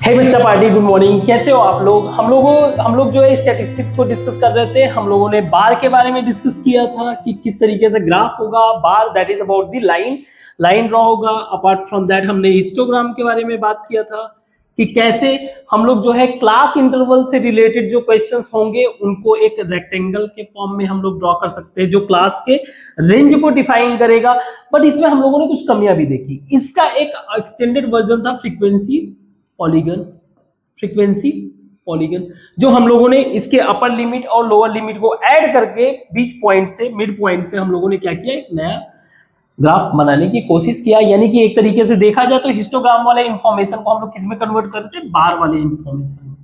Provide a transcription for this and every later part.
हे बच्चा party, good morning. कैसे हो आप लोग? हम लोग जो है स्टैटिस्टिक्स को डिस्कस कर रहे थे। हम लोगों ने बार के बारे में डिस्कस किया था कि किस तरीके से ग्राफ होगा। Bar that is about the line draw होगा। अपार्ट फ्रॉम दैट हमने हिस्टोग्राम के बारे में बात किया था कि कैसे हम लोग जो है क्लास इंटरवल से रिलेटेड जो क्वेश्चंस होंगे उनको एक रेक्टेंगल के फॉर्म में हम लोग ड्रॉ कर सकते हैं जो क्लास के रेंज को डिफाइन करेगा। बट इसमें हम लोगों ने कुछ कमियां भी देखी। इसका एक एक्सटेंडेड वर्जन था फ्रीक्वेंसी पॉलीगन, जो हम लोगों ने इसके अपर लिमिट और लोअर लिमिट को ऐड करके बीच पॉइंट से मिड पॉइंट से हम लोगों ने क्या किया, एक नया ग्राफ बनाने की कोशिश किया। यानी कि एक तरीके से देखा जाए तो हिस्टोग्राम वाले इंफॉर्मेशन को हम लोग किस में कन्वर्ट करते हैं, बार वाले इंफॉर्मेशन में,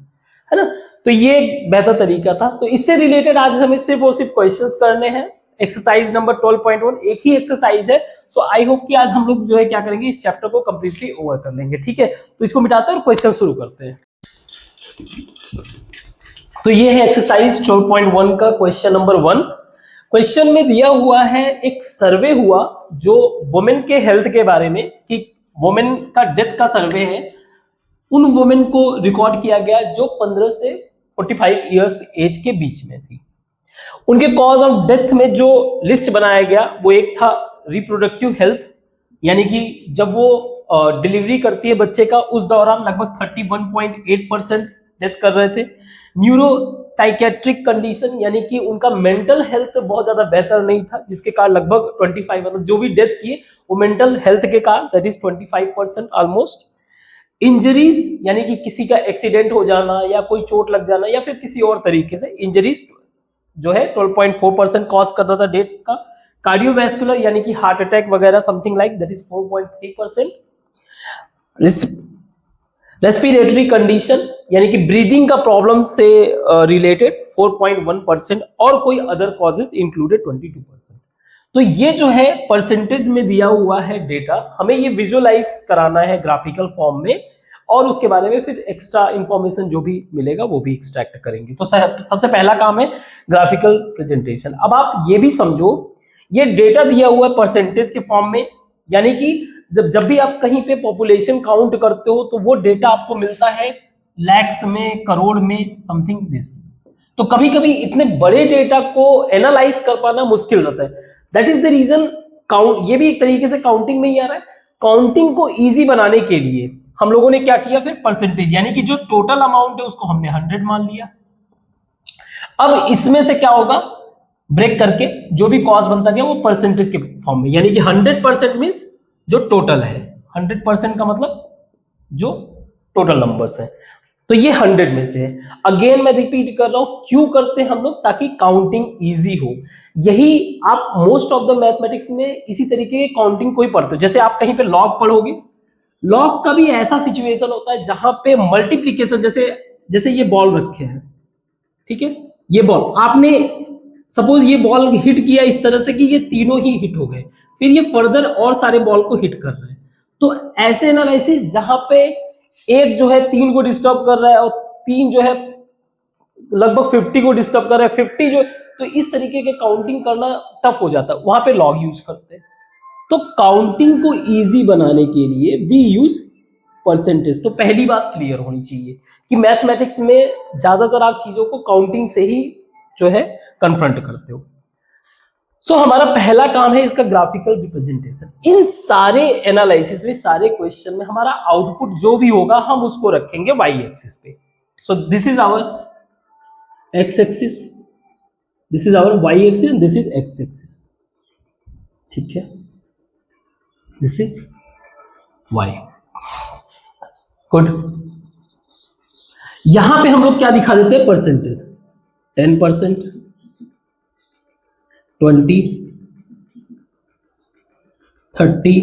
है ना। तो ये एक बेहतर तरीका था। तो इससे रिलेटेड आज हमें सिर्फ और सिर्फ क्वेश्चंस करने हैं। एक्सरसाइज नंबर 12.1 एक ही एक्सरसाइज है। सो आई होप कि आज हम लोग जो है क्या करेंगे, इस चैप्टर को कंप्लीटली ओवर कर लेंगे। ठीक है, तो इसको मिटाते हैं और क्वेश्चन शुरू करते हैं। तो ये है एक्सरसाइज 12.1 का क्वेश्चन नंबर 1। क्वेश्चन में दिया हुआ है, एक सर्वे हुआ जो वुमेन के हेल्थ के बारे में, कि वुमेन का डेथ का सर्वे है। उन वुमेन को रिकॉर्ड किया गया जो 15 से 45 इयर्स एज के बीच में थी। उनके कॉज ऑफ डेथ में जो लिस्ट बनाया गया वो एक था रिप्रोडक्टिव हेल्थ, यानी कि जब वो डिलीवरी करती है बच्चे का उस दौरान लगभग 31.8% डेथ कर रहे थे। न्यूरो साइकेट्रिक कंडीशन, यानी कि उनका मेंटल हेल्थ बहुत ज्यादा बेहतर नहीं था, जिसके कारण लगभग 25, मतलब जो भी डेथ किए वो मेंटल हेल्थ के कारण, दैट इज 25% ऑलमोस्ट। इंजरीज, यानी कि किसी का एक्सीडेंट हो जाना या कोई चोट लग जाना या फिर किसी और तरीके से इंजरीज जो है 12.4% कॉज कर रहा था डेथ का। कार्डियोवैस्कुलर, यानी कि हार्ट अटैक वगैरह something like, that is 4.3%। Respiratory condition, यानी कि ब्रीदिंग का प्रॉब्लम से रिलेटेड 4.1%, और कोई अदर कॉजेज इंक्लूडेड 22%। तो ये जो है परसेंटेज में दिया हुआ है डेटा, हमें ये विजुअलाइज कराना है ग्राफिकल फॉर्म में, और उसके बारे में फिर एक्स्ट्रा इंफॉर्मेशन जो भी मिलेगा वो भी एक्सट्रैक्ट करेंगे। तो सबसे पहला काम है ग्राफिकल प्रेजेंटेशन। अब आप ये भी समझो, ये डेटा दिया हुआ है परसेंटेज के फॉर्म में, यानी कि जब भी आप कहीं पे पॉपुलेशन काउंट करते हो तो वो डेटा आपको मिलता है लैक्स में, करोड़ में, समथिंग दिस। तो कभी कभी इतने बड़े डेटा को एनालाइज कर पाना मुश्किल रहता है। That is the reason count, ये भी एक तरीके से काउंटिंग में ही आ रहा है। काउंटिंग को इजी बनाने के लिए हम लोगों ने क्या किया, फिर परसेंटेज, यानी कि जो टोटल अमाउंट है उसको हमने 100 मान लिया। अब इसमें से क्या होगा, ब्रेक करके जो भी कॉस्ट बनता गया वो परसेंटेज के फॉर्म में, यानी कि 100% मींस जो टोटल है, 100% का मतलब जो टोटल नंबर्स है। तो ये 100 में से है। अगेन मैं रिपीट कर रहा हूं, क्यों करते हैं हम लोग, ताकि काउंटिंग इजी हो। यही आप मोस्ट ऑफ द मैथमेटिक्स में इसी तरीके की काउंटिंग को ही पढ़ते हो। जैसे आप कहीं पे लॉग पढ़ोगे, लॉग का भी ऐसा सिचुएशन होता है जहां पे मल्टीप्लीकेशन, जैसे ये बॉल रखे हैं, ठीक है, ये बॉल आपने सपोज ये बॉल हिट किया इस तरह से कि ये तीनों ही हिट हो गए, फिर ये फर्दर और सारे बॉल को हिट कर रहे हैं। तो ऐसे एनालिसिस जहां पे एक जो है 3 को डिस्टर्ब कर रहा है और 3 जो है लगभग 50 को डिस्टर्ब कर रहा है, 50 जो, तो इस तरीके के काउंटिंग करना टफ हो जाता है, वहां पे लॉग यूज करते हैं। तो काउंटिंग को इजी बनाने के लिए वी यूज परसेंटेज। तो पहली बात क्लियर होनी चाहिए कि मैथमेटिक्स में ज्यादातर आप चीजों को काउंटिंग से ही जो है कन्फ्रंट करते हो। सो हमारा पहला काम है इसका ग्राफिकल रिप्रेजेंटेशन। इन सारे एनालिसिस में, सारे क्वेश्चन में हमारा आउटपुट जो भी होगा हम उसको रखेंगे वाई एक्सिस पे। So this is our X axis, this is our Y axis, this is X axis, ठीक है, दिस इज वाई। गुड। यहां पे हम लोग क्या दिखा देते हैं, परसेंटेज, 10%, 20, 30,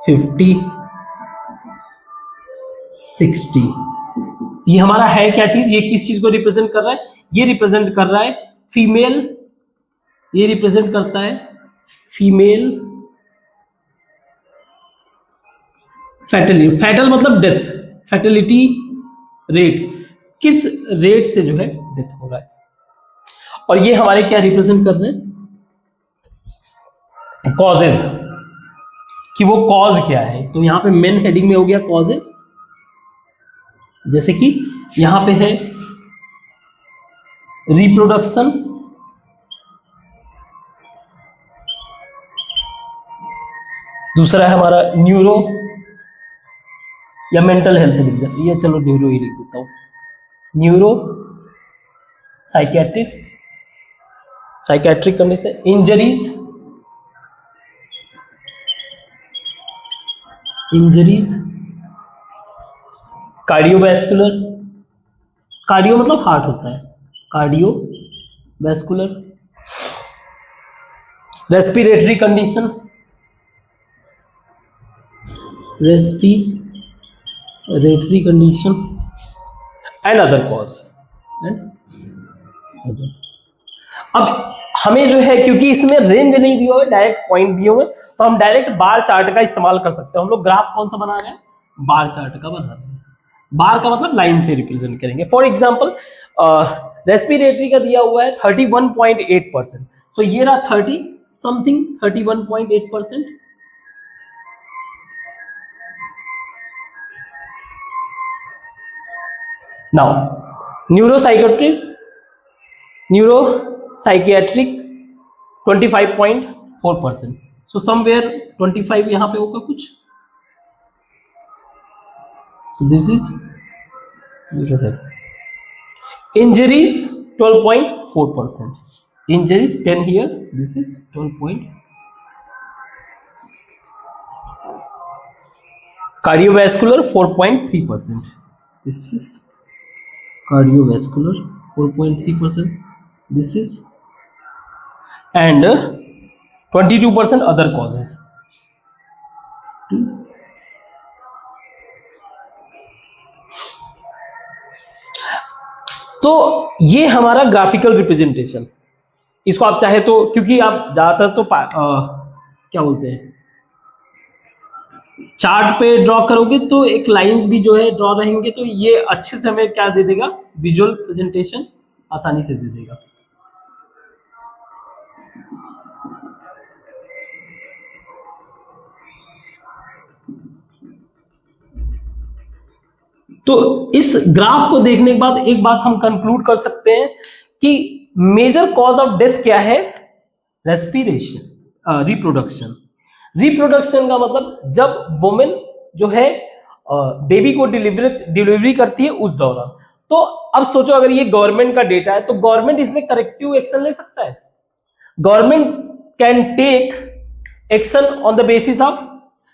50, 60। ये हमारा है क्या चीज, ये किस चीज को रिप्रेजेंट कर रहा है, ये रिप्रेजेंट कर रहा है फीमेल, ये रिप्रेजेंट करता है फीमेल फैटलिटी, फैटल मतलब डेथ, फैटलिटी रेट, किस रेट से जो है डेथ हो रहा है। और ये हमारे क्या रिप्रेजेंट कर रहे हैं, कॉजेज, कि वो कॉज क्या है। तो यहां पे मेन हेडिंग में हो गया कॉजेज, जैसे कि यहां पे है रिप्रोडक्शन, दूसरा है हमारा न्यूरो या मेंटल हेल्थ लिख दे, ये चलो न्यूरो ही लिख देता हूं, neuro psychiatric condition, injuries, cardiovascular, cardio मतलब हार्ट होता है, cardiovascular, respiratory condition, and other cause. अब हमें जो है, क्योंकि इसमें रेंज नहीं दिया हुआ है, डायरेक्ट पॉइंट दिए हुए, तो हम डायरेक्ट बार चार्ट का इस्तेमाल कर सकते हैं। हम लोग ग्राफ कौन सा बना रहे हैं, बार चार्ट का बना रहे हैं। बार का मतलब लाइन से रिप्रेजेंट करेंगे। फॉर एग्जांपल रेस्पिरेटरी का दिया हुआ है 31.8%, सो ये रहा 30 something 31.8%। Now neuropsychiatric 25.4%, so somewhere 25 यहां पे होगा कुछ, so this is injuries 12.4%, injuries 10 here, this is 12. Cardiovascular 4.3%, this is cardiovascular 4.3%, this is, and 22% other causes. तो ये हमारा ग्राफिकल रिप्रेजेंटेशन, इसको आप चाहे तो, क्योंकि आप ज्यादातर तो क्या बोलते हैं, चार्ट पे ड्रॉ करोगे तो एक लाइंस भी जो है ड्रॉ रहेंगे, तो ये अच्छे से हमें क्या दे देगा, विजुअल प्रेजेंटेशन आसानी से दे देगा। तो इस ग्राफ को देखने के बाद एक बात हम कंक्लूड कर सकते हैं कि मेजर कॉज ऑफ डेथ क्या है, रेस्पिरेशन, रिप्रोडक्शन का मतलब जब वुमेन जो है बेबी को डिलीवरी करती है उस दौरान। तो अब सोचो, अगर ये गवर्नमेंट का डेटा है तो गवर्नमेंट इसमें करेक्टिव एक्शन ले सकता है। Government can take action on the basis of,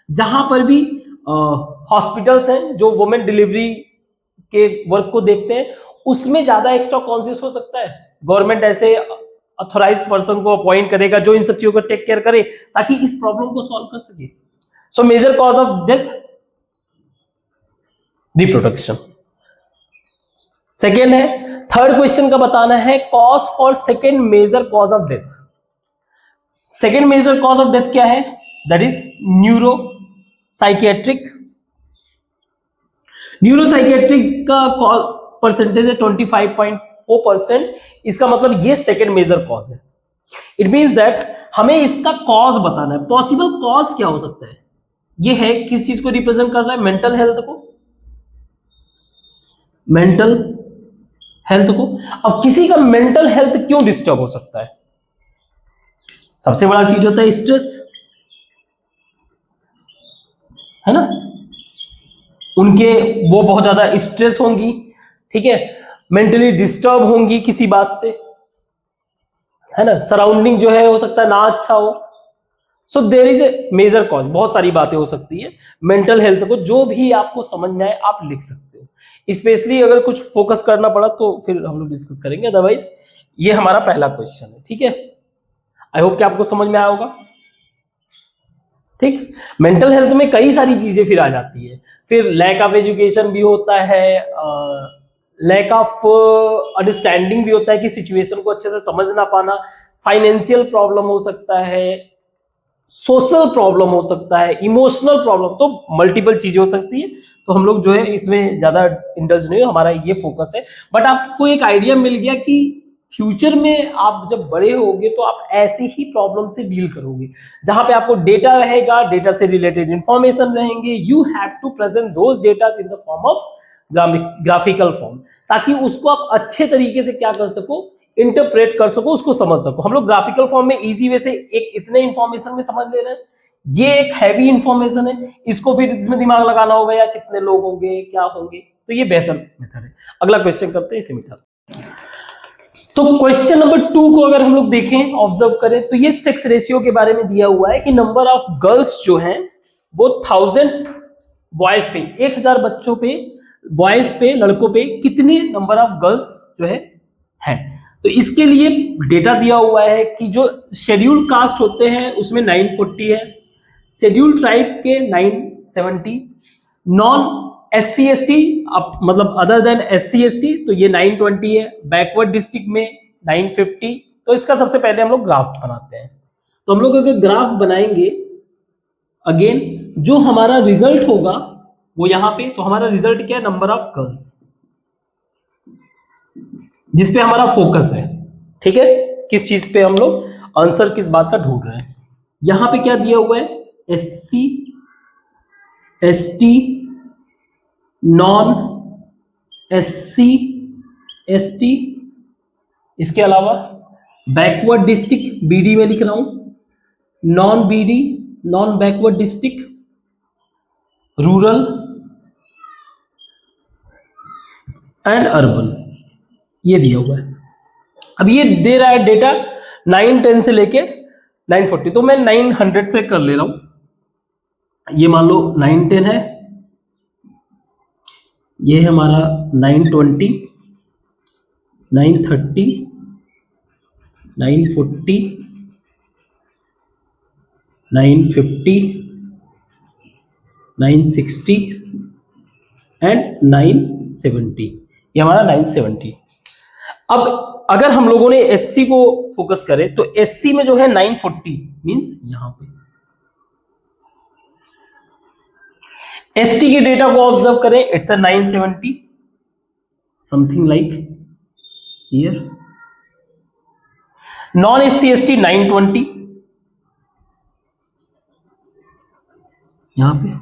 जहां पर भी हॉस्पिटल्स हैं जो वुमेन डिलीवरी के वर्क को देखते हैं, उसमें ज्यादा एक्स्ट्रा कॉन्शियस हो सकता है। गवर्नमेंट ऐसे ऑथोराइज पर्सन को अपॉइंट करेगा जो इन सब चीजों को टेक केयर करे, ताकि इस प्रॉब्लम को सॉल्व कर सके। So major cause of death reproduction. Second है, थर्ड क्वेश्चन का बताना है cause for second major cause of death. Second major cause of death क्या है, that is neuropsychiatric. Neuropsychiatric का परसेंटेज है 25.4%, इसका मतलब ये सेकेंड मेजर कॉज है। इट मींस दैट हमें इसका कॉज बताना है। पॉसिबल कॉज क्या हो सकता है, ये है किस चीज को रिप्रेजेंट कर रहा है, मेंटल हेल्थ को, मेंटल हेल्थ को। अब किसी का मेंटल हेल्थ क्यों डिस्टर्ब हो सकता है, सबसे बड़ा चीज होता है स्ट्रेस, है ना, उनके वो बहुत ज्यादा स्ट्रेस होंगी, ठीक है, मेंटली डिस्टर्ब होंगी किसी बात से, है ना, सराउंडिंग जो है हो सकता है ना अच्छा हो। So there is a major cause, बहुत सारी बातें हो सकती है मेंटल हेल्थ को, जो भी आपको समझ में आए आप लिख सकते हो। स्पेशली अगर कुछ फोकस करना पड़ा तो फिर हम लोग डिस्कस करेंगे, अदरवाइज ये हमारा पहला क्वेश्चन है, ठीक है। आई होप कि आपको समझ में आया होगा, ठीक। मेंटल हेल्थ में कई सारी चीजें फिर आ जाती है, फिर लैक ऑफ एजुकेशन भी होता है, लैक ऑफ अंडरस्टैंडिंग भी होता है कि सिचुएशन को अच्छे से समझ ना पाना, फाइनेंशियल प्रॉब्लम हो सकता है, सोशल प्रॉब्लम हो सकता है, इमोशनल प्रॉब्लम, तो मल्टीपल चीजें हो सकती है। तो हम लोग जो है इसमें ज्यादा इंडल्ज नहीं हो, हमारा ये फोकस है। बट आपको एक आइडिया मिल गया कि फ्यूचर में आप जब बड़े होगे तो आप ऐसी ही प्रॉब्लम से डील करोगे, जहां पे आपको डेटा रहेगा, डेटा से रिलेटेड इंफॉर्मेशन रहेंगे, you have to present those data in the form of graphical form, ताकि उसको आप अच्छे तरीके से क्या कर सको, इंटरप्रेट कर सको, उसको समझ सको। हम लोग ग्राफिकल फॉर्म में इजी वे से एक इतने इंफॉर्मेशन में समझ ले रहे हैं, ये एक हैवी इंफॉर्मेशन है, इसको फिर इसमें दिमाग लगाना होगा, या कितने लोग होंगे, क्या होंगे, तो ये बेहतर मेथड है। अगला क्वेश्चन करते हैं इसी मेथड। तो क्वेश्चन नंबर 2 को अगर हम लोग देखें, ऑब्जर्व करें, तो ये सेक्स रेशियो के बारे में दिया हुआ है कि नंबर ऑफ गर्ल्स जो हैं वो 1000 बॉयज पे, 1000 बच्चों पे, बॉयज पे, लड़कों पे कितने नंबर ऑफ गर्ल्स जो है। तो इसके लिए डेटा दिया हुआ है कि जो शेड्यूल कास्ट होते हैं उसमें 940 है, शेड्यूल ट्राइब के 970, नॉन SC ST मतलब अदर देन SC ST तो ये 920 है, बैकवर्ड डिस्ट्रिक्ट में 950। तो इसका सबसे पहले हम लोग ग्राफ बनाते हैं। तो हम लोग अगर ग्राफ बनाएंगे, अगेन जो हमारा रिजल्ट होगा वो यहां पे, तो हमारा रिजल्ट क्या है, नंबर ऑफ गर्ल्स, जिसपे हमारा फोकस है। ठीक है, किस चीज पे हम लोग आंसर किस बात का ढूंढ रहे हैं। यहां पे क्या दिया हुआ है, SC ST non SC ST, इसके अलावा बैकवर्ड डिस्ट्रिक्ट BD में लिख रहा हूं, non BD non backward district, rural and urban, ये दिया हुआ है। अब ये दे रहा है डेटा 910 से लेके 940, तो मैं 900 से कर ले रहा हूं। ये मान लो 910 है, ये है हमारा 920, 930, 940, 950, 960 एंड 970, ये हमारा 970। अब अगर हम लोगों ने SC को फोकस करें तो SC में जो है 940 मींस यहां पे। ST के डेटा को ऑब्जर्व करें, it's a 970 something like here, non SC ST 920 यहां पे।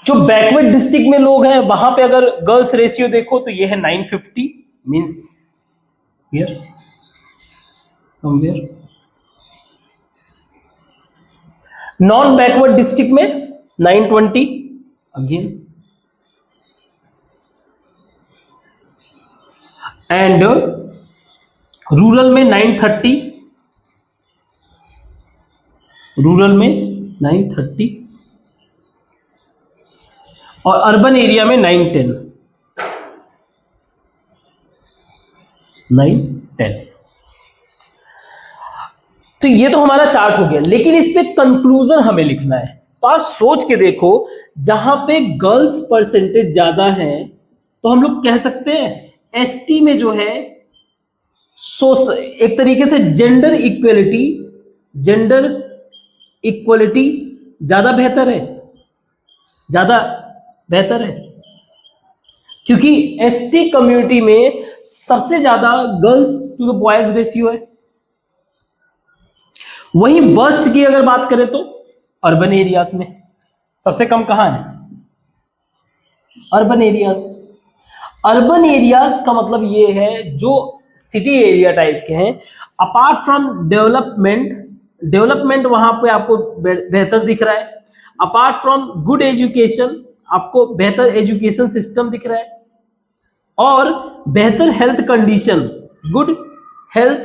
जो बैकवर्ड डिस्ट्रिक्ट में लोग हैं वहां पे अगर गर्ल्स रेशियो देखो तो ये है 950 means here somewhere. Non backward district में 920 अगेन, एंड रूरल में 930, रूरल में 930 और अर्बन एरिया में 910, 910। तो ये तो हमारा चार्ट हो गया, लेकिन इस पे कंक्लूजन हमें लिखना है। तो आप सोच के देखो, जहां पे गर्ल्स परसेंटेज ज्यादा है तो हम लोग कह सकते हैं ST में जो है एक तरीके से जेंडर इक्वलिटी ज्यादा बेहतर है, ज्यादा बेहतर है, क्योंकि ST कम्युनिटी में सबसे ज्यादा girls to the boys ratio है। वहीं वर्स्ट की अगर बात करें तो अर्बन एरियाज में सबसे कम कहां है, अर्बन एरियाज। अर्बन एरियाज का मतलब ये है जो सिटी एरिया टाइप के हैं, अपार्ट फ्रॉम डेवलपमेंट वहां पे आपको बेहतर दिख रहा है, अपार्ट फ्रॉम गुड एजुकेशन आपको बेहतर एजुकेशन सिस्टम दिख रहा है, और बेहतर health condition, good health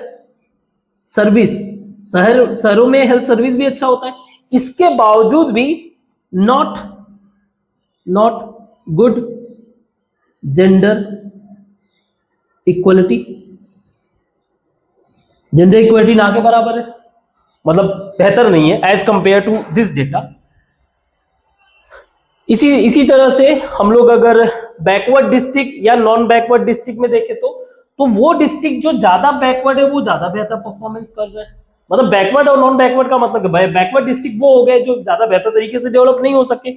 service, शहरों में हेल्थ सर्विस भी अच्छा होता है। इसके बावजूद भी not good gender equality, gender equality ना के बराबर है, मतलब बेहतर नहीं है as compare to this data. इसी तरह से हम लोग अगर बैकवर्ड डिस्ट्रिक्ट या नॉन बैकवर्ड डिस्ट्रिक्ट में देखें तो वो डिस्ट्रिक्ट जो ज्यादा बैकवर्ड है वो ज्यादा बेहतर परफॉर्मेंस कर रहा है। मतलब बैकवर्ड और नॉन बैकवर्ड का मतलब बैकवर्ड डिस्ट्रिक्ट वो हो गए जो ज्यादा बेहतर तरीके से डेवलप नहीं हो सके,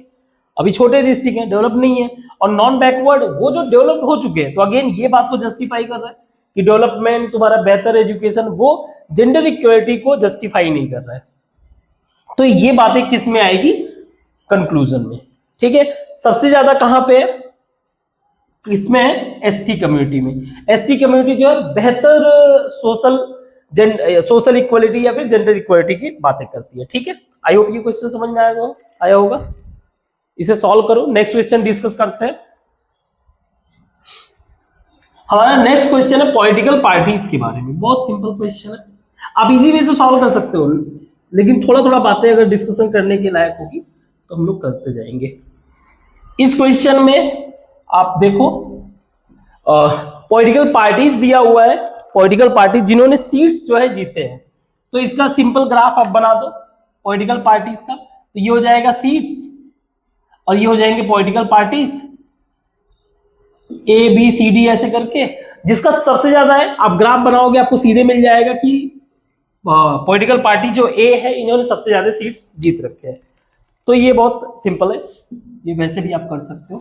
अभी छोटे डिस्ट्रिक्ट हैं, डेवलप नहीं है, और नॉन बैकवर्ड वो जो डेवलप हो चुके हैं। तो अगेन ये बात को जस्टिफाई कर रहा है कि डेवलपमेंट, तुम्हारा बेहतर एजुकेशन, वो जेंडर इक्वलिटी को जस्टिफाई नहीं कर रहा है। तो ये बातें किस में आएगी, कंक्लूजन में। ठीक है, सबसे ज्यादा कहां पे है, इसमें है एसटी कम्युनिटी में। एसटी कम्युनिटी जो है बेहतर सोशल इक्वलिटी या फिर जेंडर इक्वलिटी की बातें करती है। ठीक है, आई होप ये क्वेश्चन समझ में आया होगा। इसे सॉल्व करो, नेक्स्ट क्वेश्चन डिस्कस करते हैं। हमारा नेक्स्ट क्वेश्चन है पॉलिटिकल पार्टीज के बारे में। बहुत सिंपल क्वेश्चन है, आप इजी वे से सॉल्व कर सकते हो, लेकिन थोड़ा थोड़ा बातें अगर डिस्कशन करने के लायक होगी तो हम लोग करते जाएंगे। इस क्वेश्चन में आप देखो पॉलिटिकल पार्टीज दिया हुआ है, पॉलिटिकल पार्टी जिन्होंने सीट्स जो है जीते हैं। तो इसका सिंपल ग्राफ आप बना दो पॉलिटिकल पार्टीज का। तो ये हो जाएगा सीट्स और ये हो जाएंगे political parties A B C D ऐसे करके। जिसका सबसे ज्यादा है आप ग्राफ बनाओगे आपको सीधे मिल जाएगा कि पॉलिटिकल पार्टी जो ए है इन्होंने सबसे ज्यादा सीट्स जीत रखे हैं। तो ये बहुत सिंपल है, ये वैसे भी आप कर सकते हो।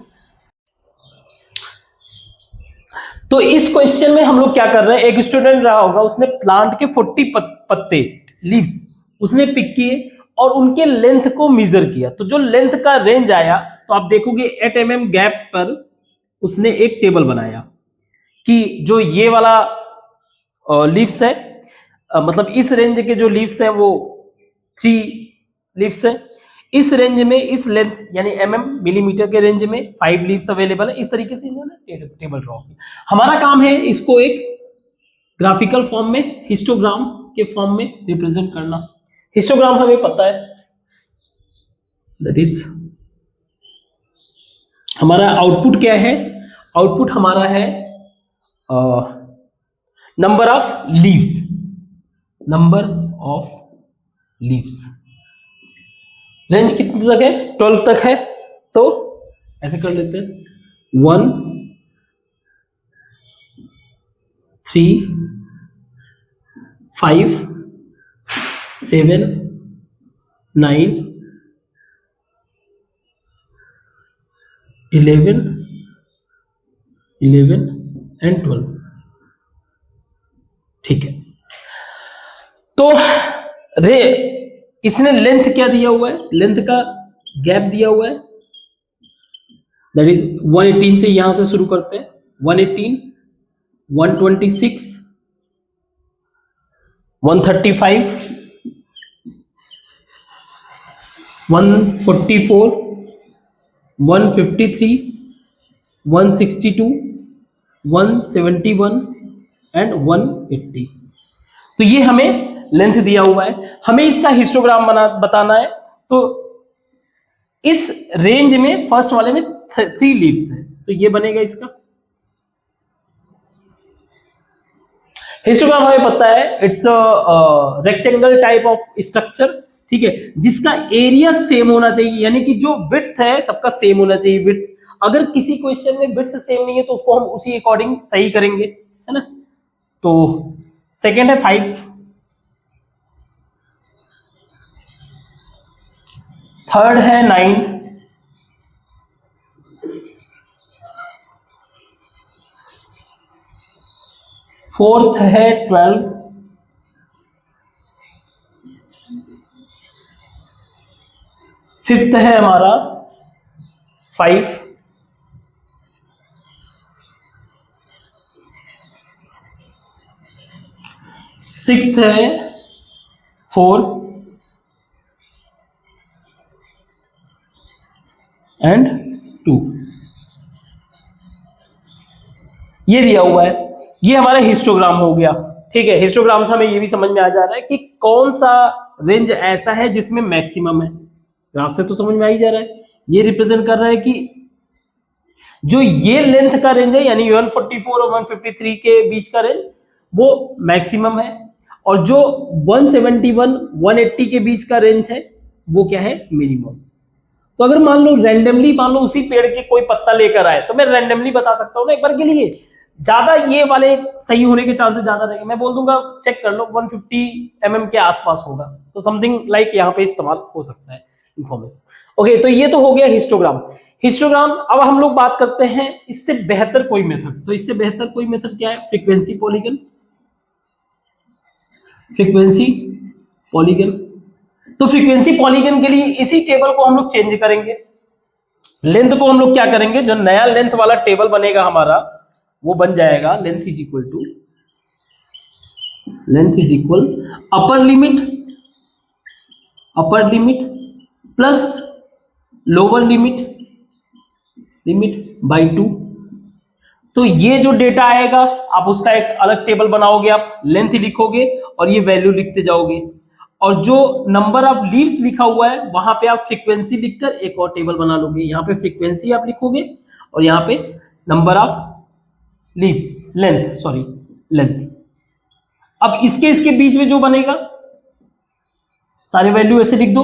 तो इस क्वेश्चन में हम लोग क्या कर रहे हैं, एक स्टूडेंट रहा होगा, उसने प्लांट के 40 पत्ते लीव्स उसने पिक किए और उनके लेंथ को मेजर किया। तो जो लेंथ का रेंज आया तो आप देखोगे 8 mm गैप पर उसने एक टेबल बनाया कि जो ये वाला लीव्स है, मतलब इस रेंज के जो लीव्स है वो 3 लीव्स है, इस रेंज में इस लेंथ यानी मिलीमीटर के रेंज में 5 लीव्स अवेलेबल है। इस तरीके से इन्होंने टेबल ड्रॉ किया। हमारा काम है इसको एक ग्राफिकल फॉर्म में, हिस्टोग्राम के फॉर्म में रिप्रेजेंट करना। हिस्टोग्राम हमें पता है, दैट इज हमारा आउटपुट क्या है, आउटपुट हमारा है number of leaves, number of leaves. Range कितने तक है, 12 तक है। तो ऐसे कर लेते हैं 1 3 5 7 9 11 एंड 12। ठीक है, तो इसने लेंथ क्या दिया हुआ है, लेंथ का गैप दिया हुआ है, दैट इज 118 से यहां से शुरू करते हैं 118 126 135 144 153 162 171 एंड 180। तो ये हमें लेंथ दिया हुआ है, हमें इसका हिस्टोग्राम बताना है। तो इस रेंज में फर्स्ट वाले में 3 लीव्स है, तो ये बनेगा इसका हिस्टोग्राम। हमें पता है it's rectangle type of structure, ठीक है, जिसका एरिया सेम होना चाहिए, यानी कि जो विड्थ है सबका सेम होना चाहिए। विड्थ अगर किसी क्वेश्चन में विड्थ सेम नहीं है तो उसको हम उसी अकॉर्डिंग सही करेंगे, है ना। तो सेकेंड है 5, थर्ड है 9, फोर्थ है 12, फिफ्थ है हमारा 5, सिक्स्थ है 4 एंड 2। ये दिया हुआ है, ये हमारा हिस्टोग्राम हो गया। ठीक है, हिस्टोग्राम से हमें ये भी समझ में आ जा रहा है कि कौन सा रेंज ऐसा है जिसमें मैक्सिमम है। ग्राफ से तो समझ में आ ही जा रहा है, ये रिप्रेजेंट कर रहा है कि जो ये लेंथ का रेंज है यानी 144 और 153 के बीच का रेंज वो मैक्सिमम है, और जो 171 180 के बीच का रेंज है वो क्या है, मिनिमम। तो अगर मान लो रैंडमली मान लो उसी पेड़ के कोई पत्ता लेकर आए तो मैं रैंडमली बता सकता हूँ ना एक बार के लिए, ज्यादा ये वाले सही होने के चांसेस ज्यादा रहेंगे। मैं बोल दूंगा चेक कर लो 150 mm के आसपास होगा, तो समथिंग लाइक यहाँ पे इस्तेमाल हो सकता है इंफॉर्मेशन। ओके, तो ये तो हो गया हिस्टोग्राम। हिस्टोग्राम, अब हम लोग बात करते हैं इससे बेहतर कोई मेथड। तो इससे बेहतर कोई मेथड क्या है, फ्रीक्वेंसी पॉलीगन। फ्रीक्वेंसी पॉलीगन, तो फ्रीक्वेंसी पॉलीगन के लिए इसी टेबल को हम लोग चेंज करेंगे। लेंथ को हम लोग क्या करेंगे, जो नया लेंथ वाला टेबल बनेगा हमारा वो बन जाएगा length is equal upper limit plus lower limit by 2। तो ये जो डेटा आएगा आप उसका एक अलग टेबल बनाओगे, आप लेंथ लिखोगे और ये वैल्यू लिखते जाओगे, और जो नंबर ऑफ लीव्स लिखा हुआ है वहां पे आप फ्रीक्वेंसी लिखकर एक और टेबल बना लोगे। यहाँ पे फ्रीक्वेंसी आप लिखोगे और यहाँ पे नंबर ऑफ लीव्स लेंथ। अब इसके बीच में जो बनेगा सारे वैल्यू ऐसे लिख दो,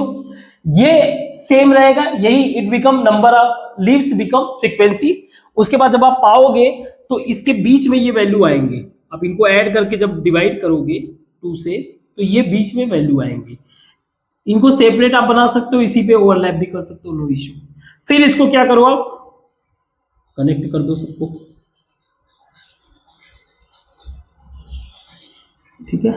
ये सेम रहेगा, यही it become number of leaves become frequency. उसके बाद जब आप पाओगे तो इसके बीच में ये वैल्यू आएंगे, आप इनको ऐड करके जब डिवाइड करोगे 2 से तो ये बीच में वैल्यू आएंगे। इनको सेपरेट आप बना सकते हो, इसी पे ओवरलैप भी कर सकते हो, नो इश्यू। फिर इसको क्या करो, आप कनेक्ट कर दो सबको, ठीक है।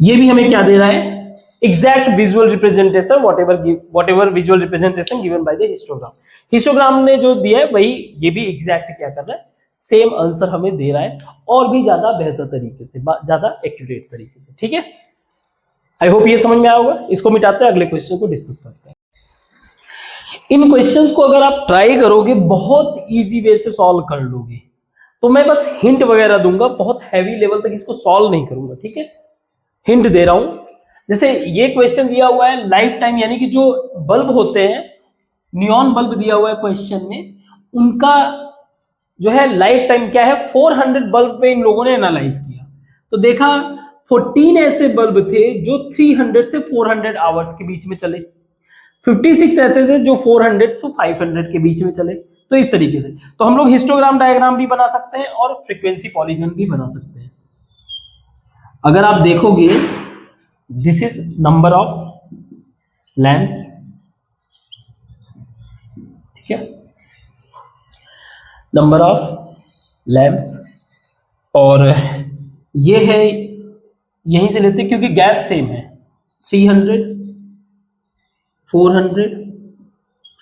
ये भी हमें क्या दे रहा है, exact visual representation whatever visual representation given by the histogram. Histogram ने जो दिया है वही ये भी एग्जैक्ट क्या कर रहा है, सेम आंसर हमें दे रहा है, और भी ज्यादा बेहतर तरीके से, ज्यादा एक्यूरेट तरीके से, ठीक है। आई होप ये समझ में आया होगा। इसको मिटाते हैं, अगले क्वेश्चन को डिस्कस करते हैं। इन क्वेश्चंस को अगर आप ट्राई करोगे बहुत इजी वे से सॉल्व कर लोगे। तो मैं बस हिंट वगैरह दूंगा, बहुत हैवी लेवल तक इसको सॉल्व नहीं करूंगा, ठीक है। हिंट दे रहा हूं, जैसे ये क्वेश्चन दिया हुआ है लाइफ टाइम, यानी कि जो बल्ब होते हैं, नियॉन बल्ब दिया हुआ है क्वेश्चन में, उनका जो है लाइफ टाइम क्या है, 400 बल्ब पे इन लोगों ने एनालाइज किया। तो देखा 14 ऐसे बल्ब थे जो 300 से 400 आवर्स के बीच में चले, 56 ऐसे थे जो 400 से 500 के बीच में चले। तो इस तरीके से तो हम लोग हिस्टोग्राम डायग्राम भी बना सकते हैं और फ्रीक्वेंसी पॉलीगन भी बना सकते हैं। अगर आप देखोगे, this is number of lamps, ठीक है, नंबर ऑफ लैंप्स, और ये है, यहीं से लेते हैं क्योंकि गैप सेम है, 300, 400,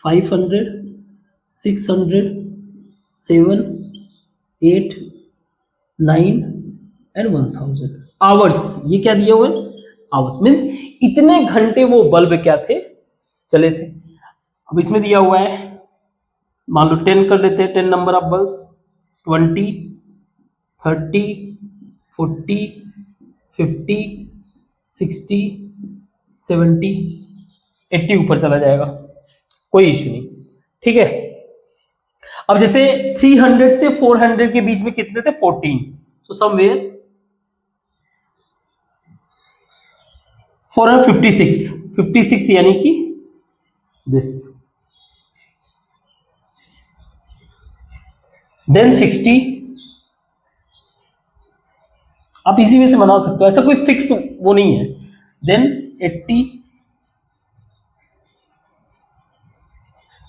500, 600, 7, 8, 9 एंड 1000 आवर्स। ये क्या दिए हुए, आवर्स मीन्स इतने घंटे वो बल्ब क्या थे, चले थे। अब इसमें दिया हुआ है, मान लो 10 कर लेते हैं, 10 नंबर ऑफ बल्ब्स, 20, 30, 40, 50, 60, 70, 80 ऊपर चला जाएगा, कोई इश्यू नहीं, ठीक है। अब जैसे 300 से 400 के बीच में कितने थे, 14, सो समवेयर 456 यानी कि दिस, देन 60, आप इसी वे से बना सकते हो, ऐसा कोई फिक्स वो नहीं है, देन 80,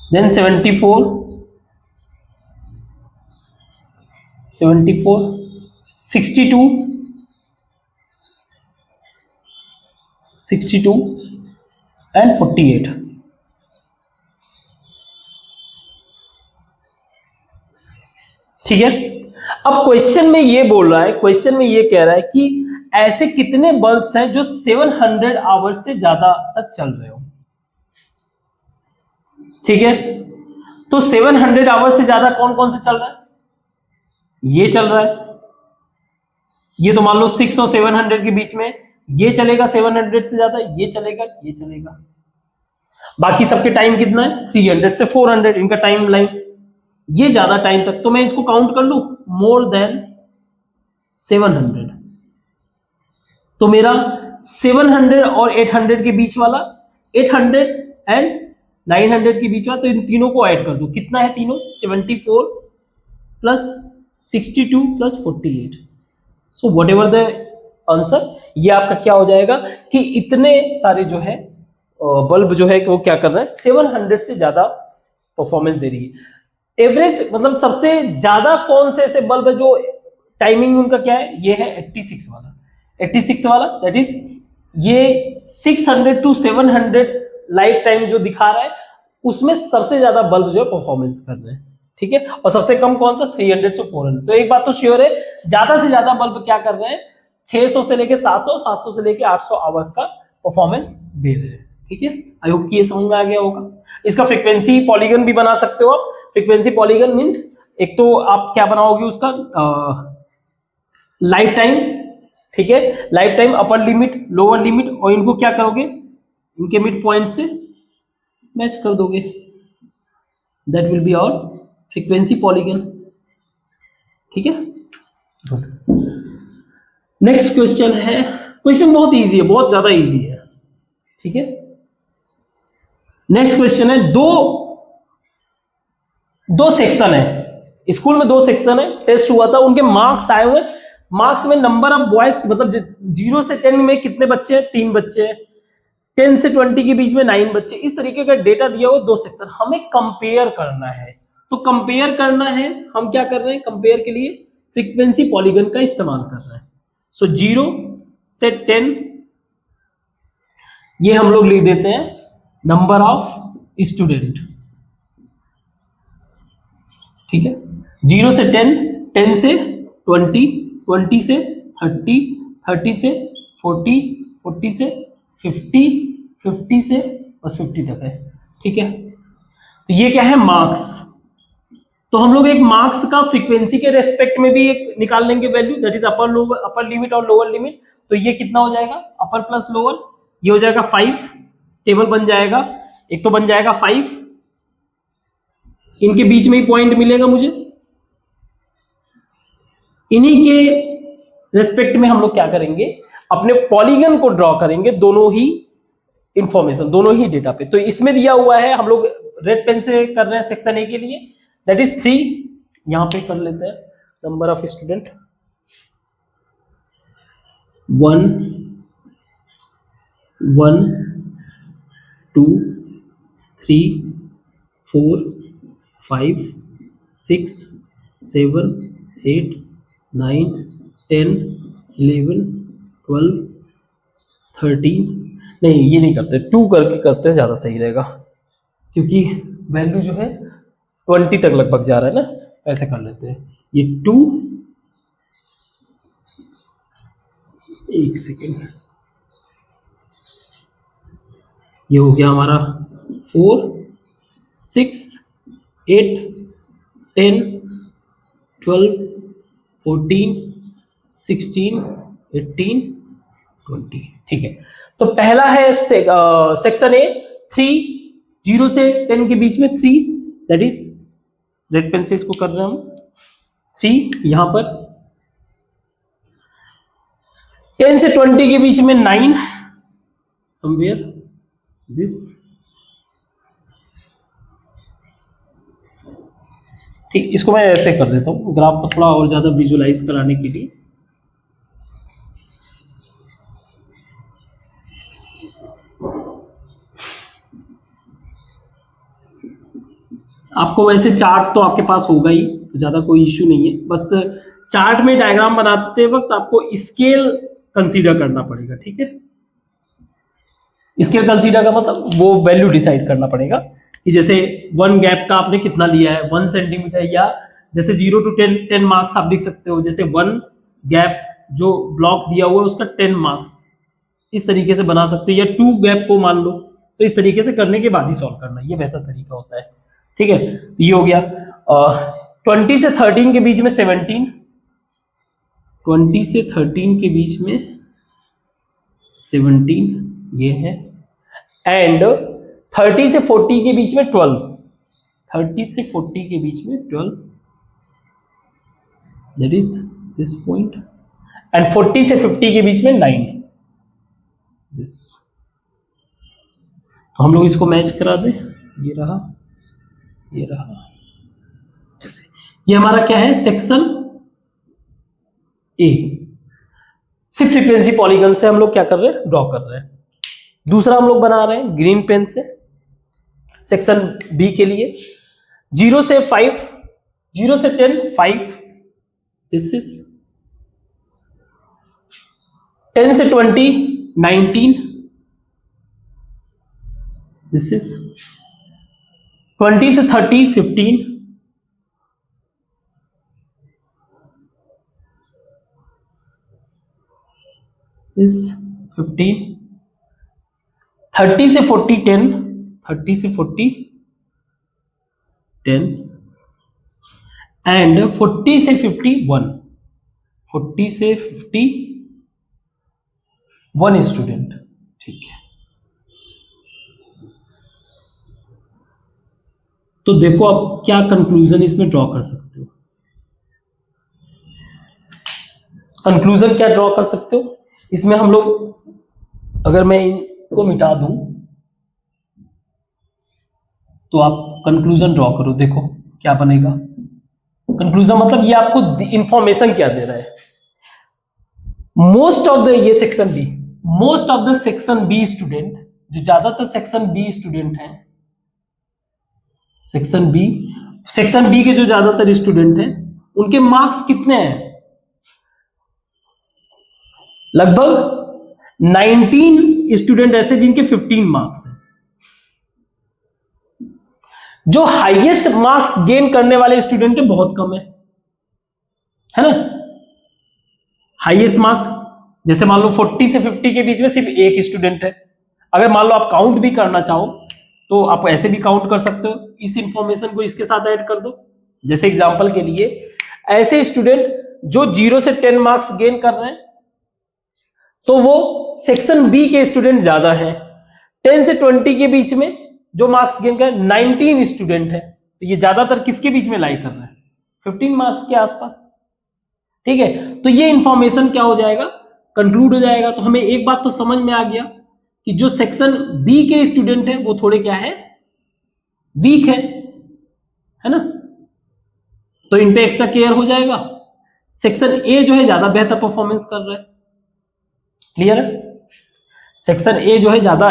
देन 74, 62, 62 एंड 48। ठीक है। अब क्वेश्चन में ये बोल रहा है, क्वेश्चन में ये कह रहा है कि ऐसे कितने बल्ब्स हैं जो 700 आवर्स से ज्यादा तक चल रहे हो, ठीक है। तो 700 आवर्स से ज्यादा कौन कौन से चल रहा है, ये चल रहा है, ये तो मान लो 6 और 700 के बीच में, ये चलेगा 700 से ज्यादा, ये चलेगा, ये चलेगा। बाकी सबके टाइम कितना है, 300 से 400, इनका टाइम लाइन ये ज्यादा टाइम तक। तो मैं इसको काउंट कर लूं, मोर देन 700, तो मेरा 700 और 800 के बीच वाला, 800 एंड 900 के बीच वाला, तो इन तीनों को ऐड कर दो, कितना है तीनों, 74 plus 62 plus 48, so what ever the answer, ये आपका क्या हो जाएगा कि इतने सारे जो है बल्ब जो है वो क्या कर रहा है, 700 से ज्यादा परफॉर्मेंस दे रही है। एवरेज मतलब सबसे ज्यादा कौन से ऐसे बल्ब है जो टाइमिंग उनका क्या है, ये है 86 वाला, 86 वाला, दैट इज ये 600 to 700 लाइफ टाइम जो दिखा रहा है, उसमें सबसे ज्यादा बल्ब जो है परफॉर्मेंस कर रहे हैं, ठीक है। और सबसे कम कौन सा, 300 से 400। तो एक बात तो श्योर है, ज्यादा से ज्यादा बल्ब क्या कर रहे हैं, 600 से लेके 700, 700 से लेके 800 आवर्स का परफॉर्मेंस दे रहे हैं, ठीक है। आई होप कि ये समझ में आ गया होगा। इसका फ्रीक्वेंसी पॉलीगन भी बना सकते हो आप। फ्रीक्वेंसी पॉलीगन मींस एक तो आप क्या बनाओगे उसका लाइफ टाइम, ठीक है, life time, upper limit, lower limit, और इनको क्या करोगे, इनके मिड पॉइंट से मैच कर दोगे। That will be our frequency polygon, ठीक है। गुड। नेक्स्ट क्वेश्चन है, क्वेश्चन बहुत इजी है, बहुत ज्यादा इजी है, ठीक है। नेक्स्ट क्वेश्चन है, दो सेक्शन है स्कूल में, 2 सेक्शन है, टेस्ट हुआ था, उनके मार्क्स आए हुए। मार्क्स में नंबर ऑफ बॉयज, मतलब 0 से 10 में कितने बच्चे हैं, 3 बच्चे हैं, 10 से 20 के बीच में 9 बच्चे, इस तरीके का डेटा दिया हुआ 2 सेक्शन, हमें कंपेयर करना है। तो कंपेयर करना है, हम क्या कर रहे हैं, कंपेयर के लिए फ्रीक्वेंसी पॉलीगन का इस्तेमाल कर रहे हैं। सो 0 से 10 ये हम लोग लिख देते हैं नंबर ऑफ स्टूडेंट, ठीक है। 0 से 10, 10 से 20, 20 से 30, 30 से 40, 40 से 50, 50 से बस 50 तक है, ठीक है। तो ये क्या है, मार्क्स। तो हम लोग एक मार्क्स का फ्रीक्वेंसी के रेस्पेक्ट में भी एक निकाल लेंगे value, that is upper lower, upper limit और लोअर लिमिट। तो ये कितना हो जाएगा, अपर प्लस लोअर, ये हो जाएगा 5, टेबल बन जाएगा, एक तो बन जाएगा 5, इनके बीच में ही पॉइंट मिलेगा मुझे, इन्हीं के रेस्पेक्ट में हम लोग क्या करेंगे, अपने पॉलीगन को ड्रॉ करेंगे, दोनों ही इंफॉर्मेशन, दोनों ही डेटा पे। तो इसमें दिया हुआ है, हम लोग रेड पेन से कर रहे हैं सेक्शन ए के लिए, दैट इज 3, यहां पे कर लेते हैं नंबर ऑफ स्टूडेंट 1 1 2 3 4 5 6 7 8 9 10 11 12 13, नहीं ये नहीं करते, 2 करके करते ज्यादा सही रहेगा, क्योंकि वैल्यू जो है 20 तक लगभग जा रहा है ना, ऐसे कर लेते हैं। ये 2, एक सेकेंड, ये हो गया हमारा 4 6 8 10 12 14 16 18 20, ठीक है। तो पहला है सेक्शन ए, 3, 0 से 10 के बीच में 3, दैट इज रेड पेन से इसको कर रहे हैं हम 3, यहां पर 10 से 20 के बीच में 9, समवेयर दिस, ठीक। इसको मैं ऐसे कर देता हूं ग्राफ को थोड़ा और ज्यादा विजुअलाइज कराने के लिए। आपको वैसे चार्ट तो आपके पास होगा ही, तो ज्यादा कोई इश्यू नहीं है, बस चार्ट में डायग्राम बनाते वक्त आपको स्केल कंसीडर करना पड़ेगा, ठीक है। स्केल कंसीडर का मतलब वो वैल्यू डिसाइड करना पड़ेगा कि जैसे 1 गैप का आपने कितना लिया है, 1 सेंटीमीटर, या जैसे 0 to 10 मार्क्स आप लिख सकते हो, जैसे 1 गैप जो ब्लॉक दिया हुआ है उसका 10 मार्क्स, इस तरीके से बना सकते हो, या 2 गैप को मान लो, तो इस तरीके से करने के बाद ही सॉल्व करना, ये बेहतर तरीका होता है, ठीक है। ये हो गया 20 से 13 के बीच में 17, 20 से 13 के बीच में 17 ये है, एंड 30 से 40 के बीच में 12, 30 से 40 के बीच में 12, that is this point, and 40 से 50 के बीच में 9, दिस। तो हम लोग इसको मैच करा दें, ये रहा, ये रहा, ऐसे। ये हमारा क्या है, सेक्शन ए, सिर्फ फ्रीक्वेंसी पॉलीगन से हम लोग क्या कर रहे हैं, ड्रॉ कर रहे हैं। दूसरा हम लोग बना रहे हैं ग्रीन पेन से, सेक्शन बी के लिए 0 से 5, 0 से 10 5, दिस इज 10 से 20 19, दिस इज 20 से 30 15 इस 15 30 से 40 10 30 से 40 10 एंड 40 से 50 1 40 से 50 1 स्टूडेंट। ठीक है, तो देखो आप क्या कंक्लूजन इसमें ड्रॉ कर सकते हो। कंक्लूजन क्या ड्रॉ कर सकते हो इसमें हम लोग, अगर मैं इनको मिटा दूं तो आप कंक्लूजन ड्रॉ करो, देखो क्या बनेगा। कंक्लूजन मतलब ये आपको इंफॉर्मेशन क्या दे रहा है। मोस्ट ऑफ द, ये section B, most of the section B student, जो ज्यादातर सेक्शन बी स्टूडेंट हैं, सेक्शन बी के जो ज्यादातर स्टूडेंट हैं उनके मार्क्स कितने हैं, लगभग 19 स्टूडेंट ऐसे जिनके 15 मार्क्स हैं। जो हाईएस्ट मार्क्स गेन करने वाले स्टूडेंट है बहुत कम है ना। हाईएस्ट मार्क्स जैसे मान लो 40 से 50 के बीच में सिर्फ एक स्टूडेंट है। अगर मान लो आप काउंट भी करना चाहो तो आप ऐसे भी काउंट कर सकते हो, इस इंफॉर्मेशन को इसके साथ ऐड कर दो। जैसे एग्जांपल के लिए ऐसे स्टूडेंट जो 0 से 10 मार्क्स गेन कर रहे हैं तो वो सेक्शन बी के स्टूडेंट ज्यादा हैं। 10 से 20 के बीच में जो मार्क्स गेन कर 19 स्टूडेंट है, तो ये ज्यादातर किसके बीच में लाई कर रहे हैं, 15 मार्क्स के आसपास। ठीक है, तो ये इंफॉर्मेशन क्या हो जाएगा, कंक्लूड हो जाएगा। तो हमें एक बात तो समझ में आ गया कि जो सेक्शन बी के स्टूडेंट है वो थोड़े क्या है, वीक है ना, तो इन पे एक्स्ट्रा केयर हो जाएगा। सेक्शन ए जो है ज्यादा बेहतर परफॉर्मेंस कर रहा है, क्लियर है। सेक्शन ए जो है ज्यादा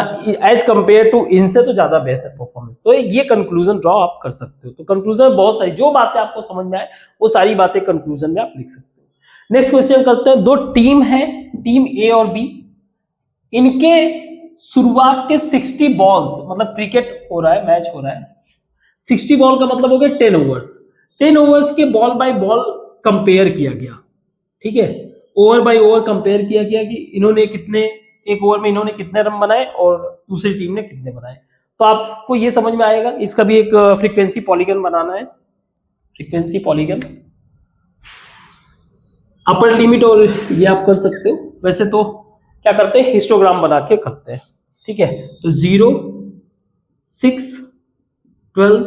एज कंपेयर टू इनसे तो ज्यादा बेहतर परफॉर्मेंस। तो ये कंक्लूजन ड्रॉ आप कर सकते हो। तो कंक्लूजन बहुत सारी जो बातें आपको समझ में आए वो सारी बातें कंक्लूजन में आप लिख सकते हो। नेक्स्ट क्वेश्चन करते हैं। दो टीम है, टीम ए और बी, इनके शुरुआत के 60 बॉल्स, मतलब क्रिकेट हो रहा है, मैच हो रहा है, 60 बॉल का मतलब हो गया 10 ओवर्स। 10 ओवर्स के बॉल बाय बॉल कंपेयर किया गया। ठीक है, ओवर बाय ओवर कंपेयर किया गया कि इन्होंने कितने, एक ओवर में इन्होंने कितने रन बनाए और दूसरी टीम ने कितने बनाए। तो आपको ये समझ में आएगा। इसका भी एक फ्रीक्वेंसी पॉलीगन बनाना है, फ्रीक्वेंसी पॉलीगन, अपर लिमिट और ये आप कर सकते हो। वैसे तो क्या करते हैं, हिस्टोग्राम बना के करते हैं। ठीक है, तो 0 6 12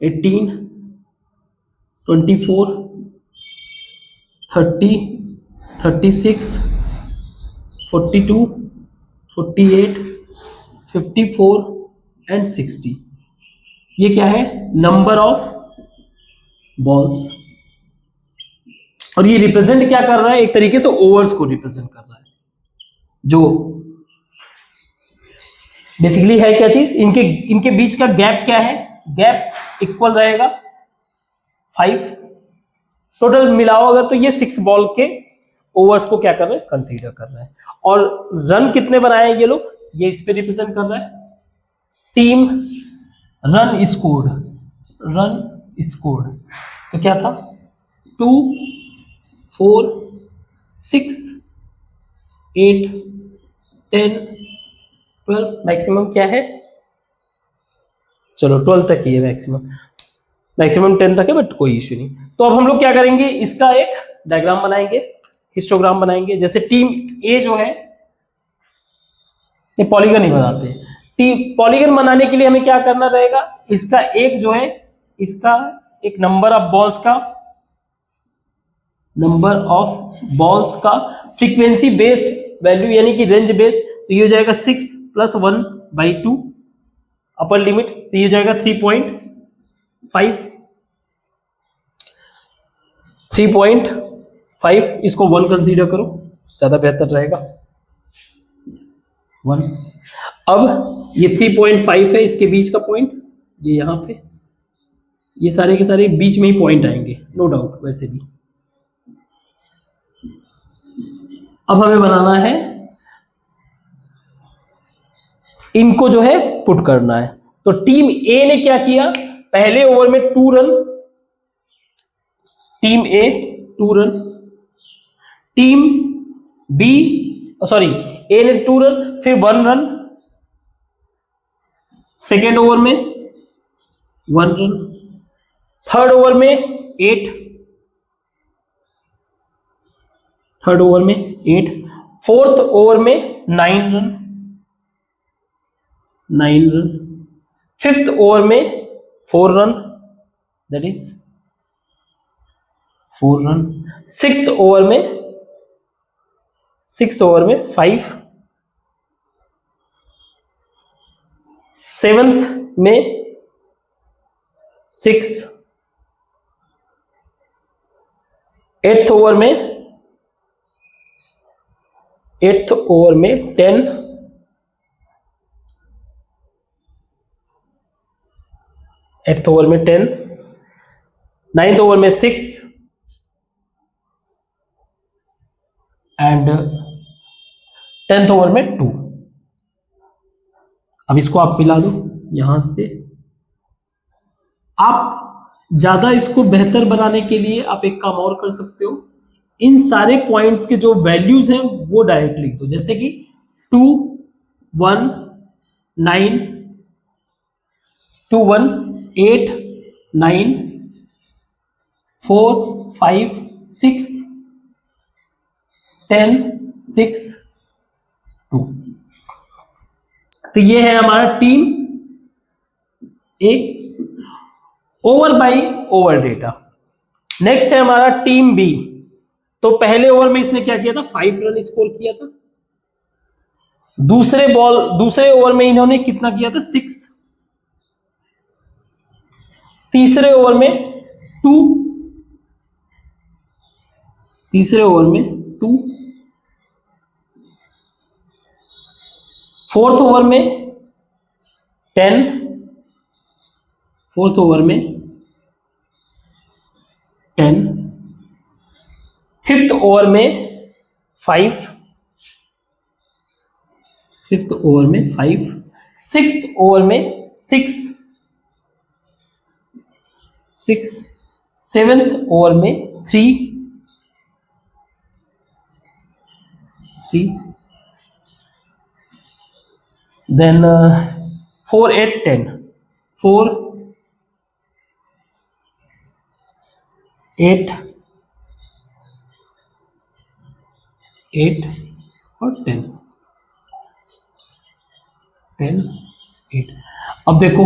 18 24 30 36 42 48 54 एंड 60। ये क्या है, नंबर ऑफ बॉल्स। और ये रिप्रेजेंट क्या कर रहा है, एक तरीके से ओवर्स को रिप्रेजेंट कर रहा है। जो बेसिकली है क्या चीज, इनके बीच का गैप क्या है, गैप इक्वल रहेगा 5। टोटल मिलाओ अगर तो ये 6 बॉल के ओवर्स को क्या कर रहे हैं, कंसीडर कर रहे हैं। और रन कितने बनाए ये लोग, ये इस पे रिप्रेजेंट कर रहा है। Team run scored, run scored तो क्या था, 2 4 6 8 10 12, मैक्सिमम क्या है, चलो 12 तक ही है मैक्सिमम, मैक्सिमम 10 तक है, बट कोई इश्यू नहीं। तो अब हम लोग क्या करेंगे, इसका एक डायग्राम बनाएंगे, हिस्टोग्राम बनाएंगे। जैसे टीम ए जो है, ये पॉलीगन ही बनाते हैं। पॉलीगन बनाने के लिए हमें क्या करना रहेगा, इसका एक जो है, इसका एक नंबर ऑफ बॉल्स का, नंबर ऑफ बॉल्स का फ्रीक्वेंसी बेस्ड वैल्यू यानी कि रेंज बेस्ड, तो ये हो जाएगा 6 + 1/2 अपर लिमिट, तो ये हो जाएगा 3.5, 3.5, इसको 1 कंसीडर करो, ज्यादा बेहतर रहेगा 1। अब ये 3.5 है, इसके बीच का पॉइंट, ये यहां पे, ये सारे के सारे बीच में ही पॉइंट आएंगे नो डाउट वैसे भी। अब हमें बनाना है, इनको जो है पुट करना है। तो टीम ए ने क्या किया, पहले ओवर में 2 रन, टीम ए 2 रन, टीम बी सॉरी ए ने 2 रन फिर 1 रन, सेकेंड ओवर में 1 रन, थर्ड ओवर में 8, थर्ड ओवर में 8, फोर्थ ओवर में 9 रन, 9 रन, फिफ्थ ओवर में 4 run, that is 4 run, sixth over में 5, सेवेंथ में 6, एट्थ ओवर में 10, एट्थ ओवर में 10, नाइन्थ ओवर में 6 एंड 10th ओवर में 2। अब इसको आप मिला दो यहां से। आप ज्यादा इसको बेहतर बनाने के लिए आप एक काम और कर सकते हो, इन सारे पॉइंट्स के जो वैल्यूज हैं वो डायरेक्ट लिख दो, जैसे कि 2, 1, 9, 2, 1, 8, 9, 4, 5, 6, 10, 6, 2। तो ये है हमारा team A, over by over data. Next है हमारा टीम बी। तो पहले ओवर में इसने क्या किया था, 5 रन स्कोर किया था। दूसरे ओवर में इन्होंने कितना किया था, 6। तीसरे ओवर में 2, तीसरे ओवर में 2, फोर्थ ओवर में 10, फोर्थ ओवर में 10, फिफ्थ ओवर में 5, फिफ्थ ओवर में 5, सिक्स्थ ओवर में 6, सेवेंथ ओवर में 3, देन 4, 8, 10, 4, 8 और 10, 8। अब देखो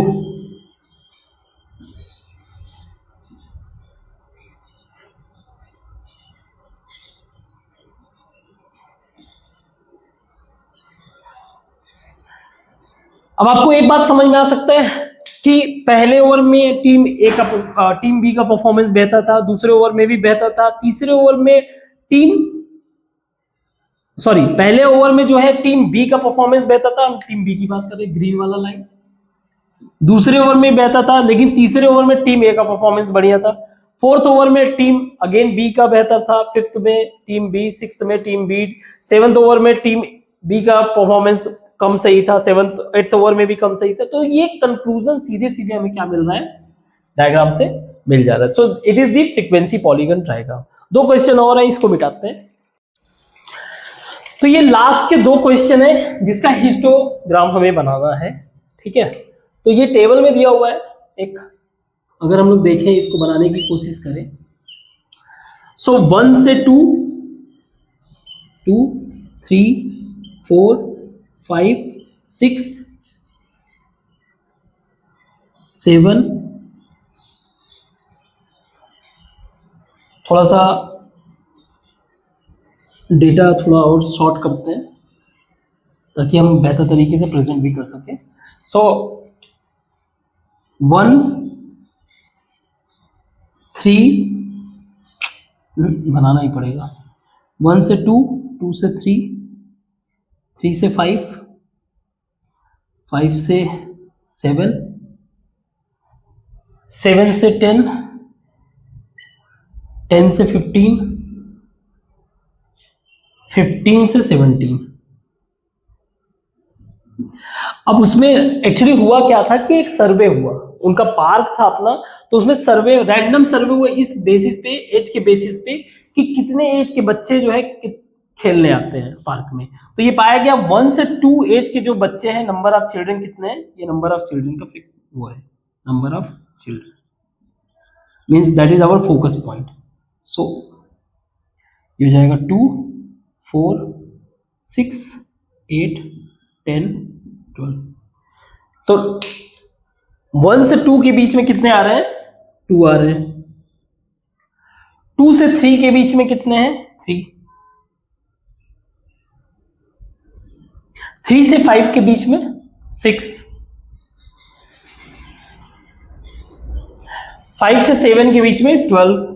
अब आपको एक बात समझ में आ सकता है कि पहले ओवर में टीम बी का परफॉर्मेंस बेहतर था, दूसरे ओवर में भी बेहतर था, तीसरे ओवर में पहले ओवर में जो है टीम बी का परफॉर्मेंस बेहतर था, हम टीम बी की बात कर रहे हैं, ग्रीन वाला लाइन। दूसरे ओवर में बेहतर था, लेकिन तीसरे ओवर में टीम ए का परफॉर्मेंस बढ़िया था। फोर्थ ओवर में टीम अगेन बी का बेहतर था, फिफ्थ में टीम बी, सिक्स्थ में टीम बी, सेवंथ ओवर में टीम बी का परफॉर्मेंस कम सही था, एट्थ ओवर में भी कम सही था। तो ये कंक्लूजन सीधे सीधे हमें क्या मिल रहा है, डायग्राम से मिल जा रहा है। So it is the frequency polygon diagram. 2 question और है, इसको मिटाते हैं। तो ये लास्ट के 2 क्वेश्चन है जिसका हिस्टोग्राम हमें बनाना है, ठीक है। तो ये टेबल में दिया हुआ है एक, अगर हम लोग देखें इसको बनाने की कोशिश करें। सो 1 से 2, 3, 4, 5, 6, 7, थोड़ा सा डेटा थोड़ा और शॉर्ट करते हैं ताकि हम बेहतर तरीके से प्रेजेंट भी कर सकें। सो 1, 3 बनाना ही पड़ेगा, 1 से 2, 2 से 3, 3 से 5, 5 से 7, 7 से 10, 10 से 15, 15 से 17। अब उसमें एक्चुअली हुआ क्या था कि एक सर्वे हुआ, उनका पार्क था अपना, तो उसमें सर्वे, रैंडम सर्वे हुआ इस बेसिस पे, एज के बेसिस पे, कि कितने एज के बच्चे जो है खेलने आते हैं पार्क में। तो ये पाया गया 1 से 2 एज के जो बच्चे हैं, नंबर ऑफ चिल्ड्रन कितने हैं, ये नंबर ऑफ चिल्ड्रन का वो है, number of children means that is our focus point. So ये हो जाएगा 2, 4, 6, 8, 10, 12। तो 1 से 2 के बीच में कितने आ रहे हैं, 2 आ रहे हैं। 2 से 3 के बीच में कितने हैं, 3। 3 से 5 के बीच में 6। 5 से 7 के बीच में 12।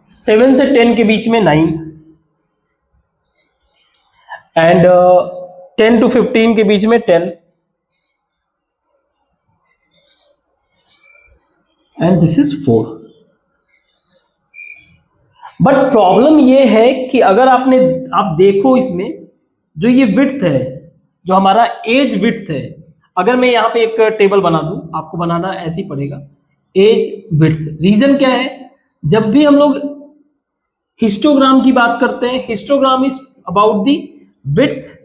7 से 10 के बीच में 9 एंड 10 to 15 के बीच में 10 and this is 4। But problem ये है कि अगर आप देखो इसमें जो ये विड्थ है, जो हमारा एज विड्थ है, अगर मैं यहाँ पे एक टेबल बना दूं, आपको बनाना ऐसे ही पड़ेगा, एज विड्थ। रीजन क्या है, जब भी हम लोग हिस्टोग्राम की बात करते हैं, histogram is about the width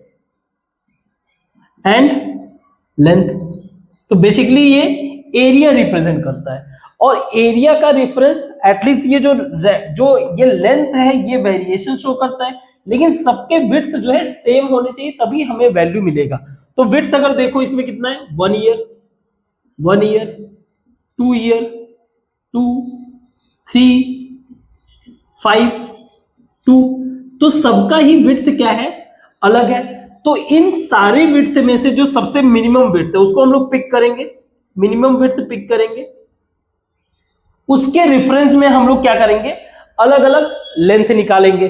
and length. तो बेसिकली ये एरिया रिप्रेजेंट करता है, और एरिया का रेफरेंस एटलीस्ट ये जो ये लेंथ है ये वेरिएशन शो करता है, लेकिन सबके विड्थ जो है सेम होने चाहिए, तभी हमें वैल्यू मिलेगा। तो विड्थ अगर देखो इसमें कितना है, 1 ईयर, 1 ईयर, 2 ईयर, 2, 3, 5, 2, तो सबका ही विड्थ क्या है, अलग है। तो इन सारे विड्थ में से जो सबसे मिनिमम विड्थ है उसको हम लोग पिक करेंगे, मिनिमम विड्थ पिक करेंगे, उसके रेफरेंस में हम लोग क्या करेंगे, अलग अलग लेंथ निकालेंगे।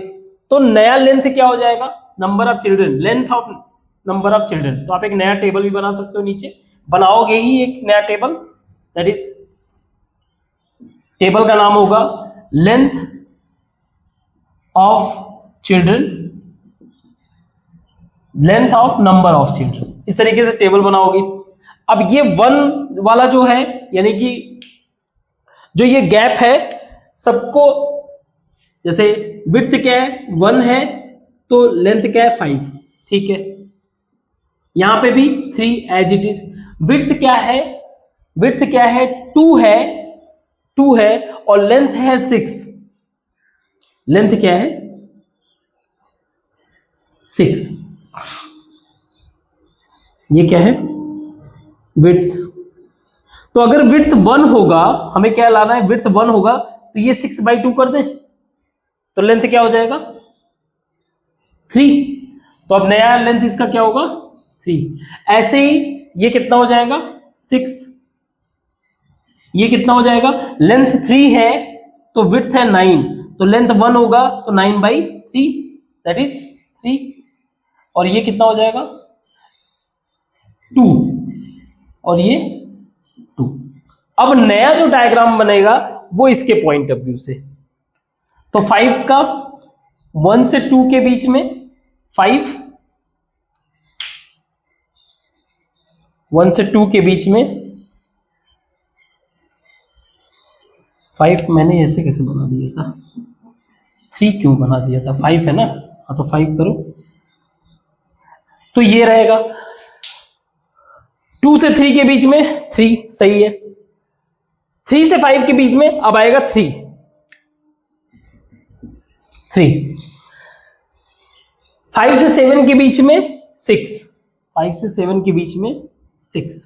तो नया लेंथ क्या हो जाएगा, number of children, length of number of children. तो आप एक नया टेबल भी बना सकते हो, नीचे बनाओगे ही एक नया टेबल, दैट इज टेबल का नाम होगा length of children, length of number of children, इस तरीके से टेबल बनाओगे। अब ये 1 वाला जो है, यानी कि जो ये गैप है सबको, जैसे विड्थ क्या है 1 है, तो लेंथ क्या है 5, ठीक है। यहां पे भी 3 एज इट इज। विड्थ क्या है, विड्थ क्या है 2 है, 2 है, और लेंथ है 6। लेंथ क्या है 6। ये क्या है विड्थ। तो अगर विड्थ 1 होगा, हमें क्या लाना है, विड्थ 1 होगा, तो ये 6/2 कर दें, तो लेंथ क्या हो जाएगा 3। तो अब नया लेंथ इसका क्या होगा 3। ऐसे ही ये कितना हो जाएगा 6, ये कितना हो जाएगा, लेंथ 3 है तो विड्थ है 9, तो लेंथ 1 होगा तो 9/3, दैट इज 3। और ये कितना हो जाएगा 2, और ये 2। अब नया जो डायग्राम बनेगा वो इसके पॉइंट ऑफ व्यू से, तो 5 का 1 से 2 के बीच में 5, 1 से 2 के बीच में 5, मैंने ऐसे कैसे बना दिया था, 3 क्यों बना दिया था, 5 है ना, हाँ तो 5 करो, तो ये रहेगा। 2 से 3 के बीच में 3, सही है। 3 से 5 के बीच में अब आएगा 3, 5 से 7 के बीच में 6, 5 से 7 के बीच में 6,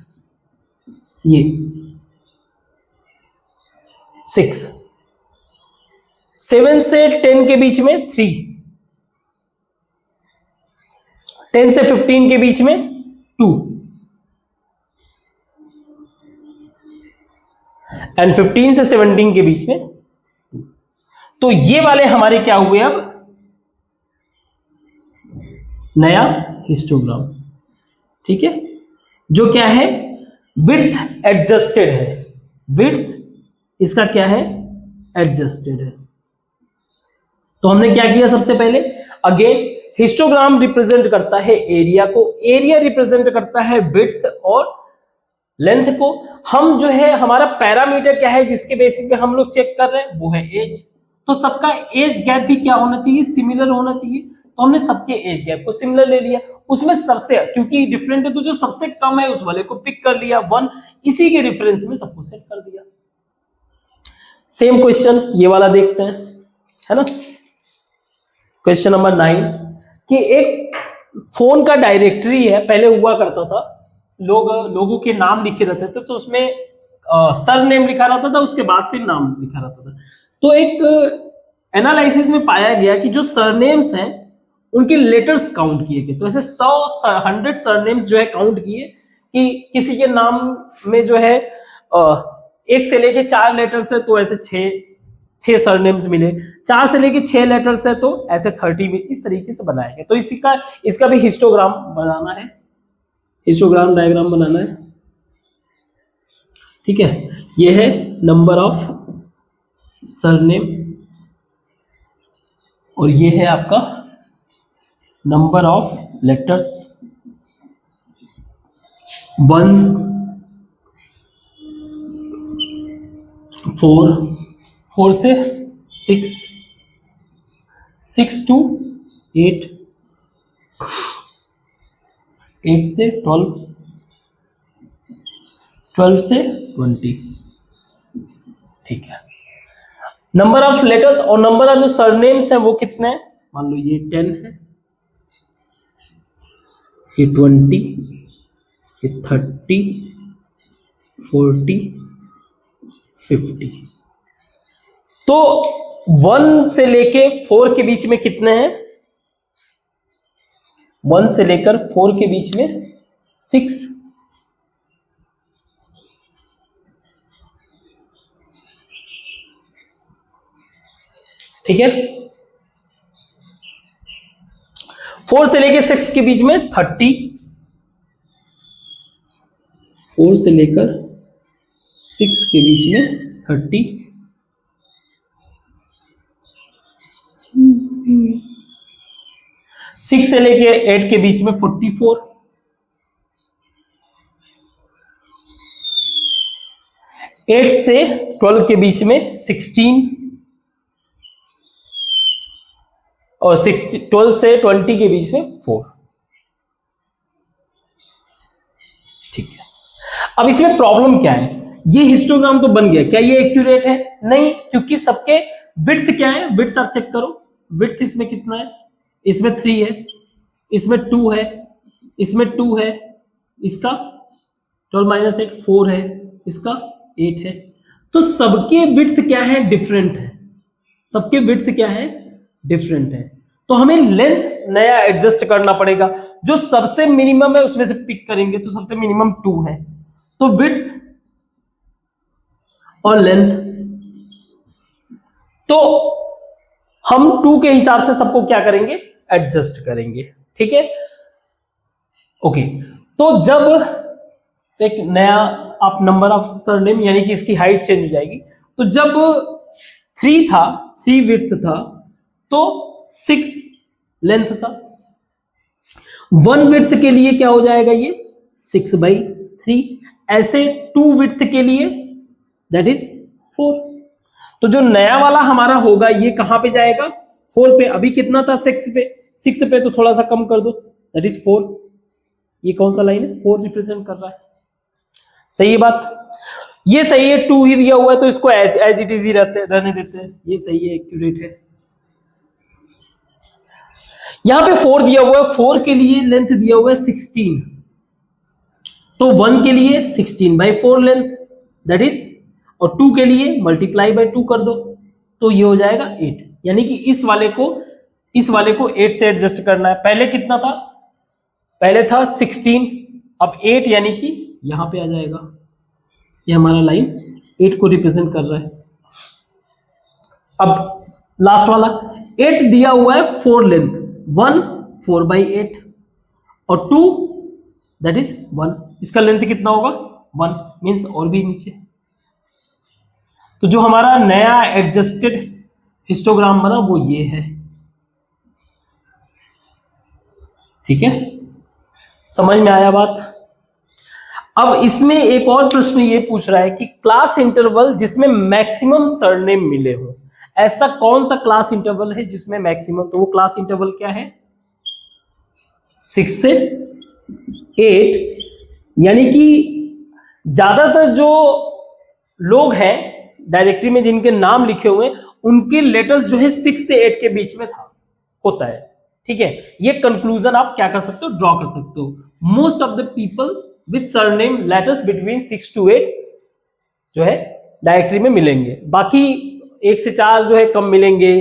ये 6। 7 से 10 के बीच में 3, 10 से 15 के बीच में 2, एंड 15 से 17 के बीच में 2। तो ये वाले हमारे क्या हुए, अब नया हिस्टोग्राम, ठीक है, जो क्या है विड्थ एडजस्टेड है, विड्थ इसका क्या है एडजस्टेड है। तो हमने क्या किया, सबसे पहले अगेन हिस्टोग्राम रिप्रेजेंट करता है एरिया को, एरिया रिप्रेजेंट करता है विड्थ और लेंथ को। हम जो है हमारा पैरामीटर क्या है जिसके बेसिस पे हम लोग चेक कर रहे हैं, वो है एज। तो सबका एज गैप भी क्या होना चाहिए, सिमिलर होना चाहिए। तो हमने सबके एज गैप को सिमिलर ले लिया, उसमें सबसे, क्योंकि डिफरेंट है तो जो सबसे कम है उस वाले को पिक कर लिया 1, इसी के रेफरेंस में सबको सेट कर दिया। सेम क्वेश्चन ये वाला देखते हैं, है ना। क्वेश्चन नंबर 9 कि एक फोन का डायरेक्टरी है, पहले हुआ करता था, लोगों के नाम लिखे रहते थे, तो उसमें सर नेम लिखा रहता था, उसके बाद फिर नाम लिखा रहता था। तो एक एनालिसिस में पाया गया कि जो सरनेम्स हैं उनके लेटर्स काउंट किए गए। तो ऐसे 100 सरनेम्स जो है काउंट किए कि किसी के नाम में जो है 1 से लेके 4 लेटर्स है तो ऐसे 6 सरनेम्स मिले, 4 से लेके 6 लेटर्स है तो ऐसे 30 में, इस तरीके से बनाया गया। तो इसका भी हिस्टोग्राम बनाना है, हिस्टोग्राम डायग्राम बनाना है, ठीक है। ये है नंबर ऑफ सरनेम और ये है आपका नंबर ऑफ लेटर्स, 1 4 से 6, 6 to 8, 8 से 12, 12 से 20, ठीक है। नंबर ऑफ लेटर्स और नंबर ऑफ जो सरनेम्स हैं वो कितने हैं, मान लो ये 10 है, ये 20, ये 30, 40, 50। तो 1 से लेके 4 के बीच में कितने हैं, 1 से लेकर 4 के बीच में 6, ठीक है। 4 से लेकर 6 के बीच में 30, 4 से लेकर 6 के बीच में 30, 6 से लेके 8 के बीच में 44, 8 से 12 के बीच में 16 और 12 से 20 के बीच में 4, ठीक है। अब इसमें प्रॉब्लम क्या है, ये हिस्टोग्राम तो बन गया, क्या ये एक्यूरेट है, नहीं, क्योंकि सबके विड्थ क्या है, विड्थ आप चेक करो, विड्थ इसमें कितना है, इसमें 3 है, इसमें 2 है, इसमें 2 है, इसका 12 माइनस 8 4 है, इसका 8 है। तो सबके विड्थ क्या है, डिफरेंट है, सबके विड्थ क्या है, डिफरेंट है। तो हमें लेंथ नया एडजस्ट करना पड़ेगा, जो सबसे मिनिमम है उसमें से पिक करेंगे, तो सबसे मिनिमम 2 है, तो विड्थ और लेंथ, तो हम 2 के हिसाब से सबको क्या करेंगे, एडजस्ट करेंगे, ठीक है। ओके, तो जब एक नया आप नंबर ऑफ सरनेम यानी कि इसकी हाइट चेंज हो जाएगी, तो जब 3 था, 3 विड्थ था, तो 6 लेंथ था। 1 विड्थ के लिए क्या हो जाएगा, ये 6/3, ऐसे 2 विड्थ के लिए दैट इज 4। तो जो नया वाला हमारा होगा ये कहां पे जाएगा, 4 पे। अभी कितना था, 6 पे, तो थोड़ा सा कम कर दो, दैट इज 4। ये कौन सा लाइन है, 4 रिप्रेजेंट कर रहा है, सही है बात, ये सही है। 2 ही दिया हुआ है तो इसको एज इट इज ही रहने देते हैं, ये सही है, एक्यूरेट है। यहां पे 4 दिया हुआ है, 4 के लिए लेंथ दिया हुआ है 16, तो 1 के लिए 16/4 लेंथ दैट इज, और 2 के लिए मल्टीप्लाई बाय 2 कर दो, तो ये हो जाएगा 8। यानी कि इस वाले को 8 से एडजस्ट करना है। पहले कितना था, पहले था 16, अब 8, यानी कि यहां पे आ जाएगा, ये हमारा लाइन 8 को रिप्रेजेंट कर रहा है। अब लास्ट वाला 8 दिया हुआ है 4 लेंथ, 1 4/8 और 2 दैट इज 1, इसका लेंथ कितना होगा 1, मींस और भी नीचे। तो जो हमारा नया एडजस्टेड हिस्टोग्राम बना वो ये है। ठीक है, समझ में आया बात। अब इसमें एक और प्रश्न ये पूछ रहा है कि क्लास इंटरवल जिसमें मैक्सिमम सरनेम मिले हो, ऐसा कौन सा क्लास इंटरवल है जिसमें मैक्सिमम, तो वो क्लास इंटरवल क्या है, 6 से 8, यानी कि ज्यादातर जो लोग हैं डायरेक्टरी में जिनके नाम लिखे हुए उनके लेटर्स जो है 6 से 8 के बीच में था होता है। ठीक है, ये कंक्लूजन आप क्या कर सकते हो, ड्रॉ कर सकते हो। Most of the people with surname letters between 6 to 8 जो है डायरेक्टरी में मिलेंगे, बाकी 1 से 4 जो है कम मिलेंगे,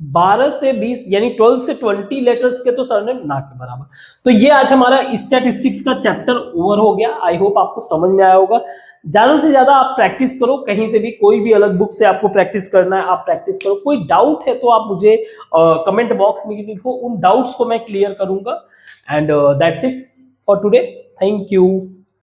12 से 20 यानी 12 से 20 लेटर्स के तो सरनेम ना के बराबर। तो ये आज हमारा स्टैटिस्टिक्स का चैप्टर ओवर हो गया। आई होप आपको समझ में आया होगा। ज्यादा से ज्यादा आप प्रैक्टिस करो, कहीं से भी कोई भी अलग बुक से आपको प्रैक्टिस करना है आप प्रैक्टिस करो। कोई डाउट है तो आप मुझे कमेंट बॉक्स में लिखो, उन डाउट्स को मैं क्लियर करूंगा। And that's it for today, thank you.